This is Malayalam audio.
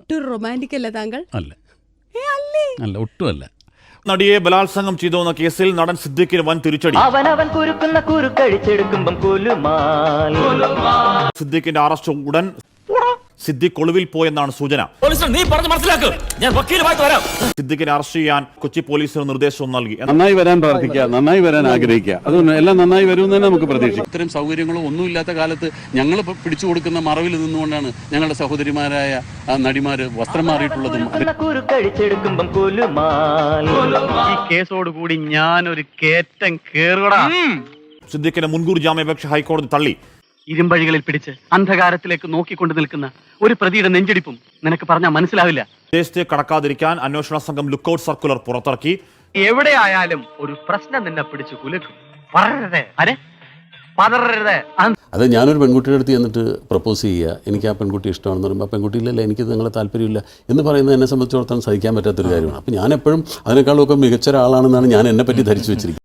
ഒട്ടും റൊമാൻറ്റിക് അല്ല താങ്കൾ? അല്ല, അല്ല, ഒട്ടുമല്ല. നടിയെ ബലാത്സംഗം ചെയ്തുവെന്ന കേസിൽ നടൻ സിദ്ദിഖിന് വൻ തിരിച്ചടി. സിദ്ദിഖിന്റെ അറസ്റ്റ് ഉടൻ. സിദ്ദിഖ് ഒളിവിൽ പോയെന്നാണ് സൂചന. സിദ്ദിഖിനെ അറസ്റ്റ് ചെയ്യാൻ കൊച്ചി പോലീസിന് നിർദ്ദേശവും നൽകി. നന്നായി വരാൻ പ്രാർത്ഥിക്കുക, നന്നായി വരാൻ ആഗ്രഹിക്കുക. അതുകൊണ്ട് എല്ലാം നന്നായി വരുമെന്ന് തന്നെ നമുക്ക് പ്രതീക്ഷിക്കാം. ഇത്തരം സൗകര്യങ്ങളോ ഒന്നുമില്ലാത്ത കാലത്ത് ഞങ്ങൾ പിടിച്ചു കൊടുക്കുന്ന മറവിൽ നിന്നുകൊണ്ടാണ് ഞങ്ങളുടെ സഹോദരിമാരായ നടിമാര് വസ്ത്രം മാറിയിട്ടുള്ളതും. ഈ കേസോടുകൂടി ഞാനൊരു കേറ്റം കേറുകടാ. സിദ്ദിഖിന്റെ മുൻകൂർ ജാമ്യാപേക്ഷ ഹൈക്കോടതി തള്ളി. ഇരുമ്പഴികളിൽ പിടിച്ച് അന്ധകാരത്തിലേക്ക് നോക്കിക്കൊണ്ട് നിൽക്കുന്ന ഒരു പ്രതിയുടെ നെഞ്ചിടിപ്പും നിനക്ക് പറഞ്ഞാൽ മനസ്സിലാവില്ല. ദേശത്തെ കടക്കാതിരിക്കാൻ അന്വേഷണ സംഘം ലുക്കൌട്ട് സർക്കുലർ പുറത്തിറക്കി. എവിടെയായാലും ഒരു പ്രശ്നം നിന്നെ പിടിച്ചു കുലുക്കും. അത് ഞാനൊരു പെൺകുട്ടിയുടെ അടുത്ത് ചെന്നിട്ട് പ്രപ്പോസ് ചെയ്യുക, എനിക്ക് ആ പെൺകുട്ടി ഇഷ്ടമാണെന്ന് പറയുമ്പോൾ ആ പെൺകുട്ടിയിലല്ല എനിക്ക് നിങ്ങളെ താല്പര്യമില്ല എന്ന് പറയുന്നത് എന്നെ സംബന്ധിച്ചിടത്തോളം സഹിക്കാൻ പറ്റാത്തൊരു കാര്യമാണ്. അപ്പോൾ ഞാൻ എപ്പോഴും അതിനേക്കാളൊക്കെ മികച്ച ഒരാളാണെന്നാണ് ഞാൻ എന്നെ പറ്റി ധരിച്ചു വെച്ചിരിക്കുന്നത്.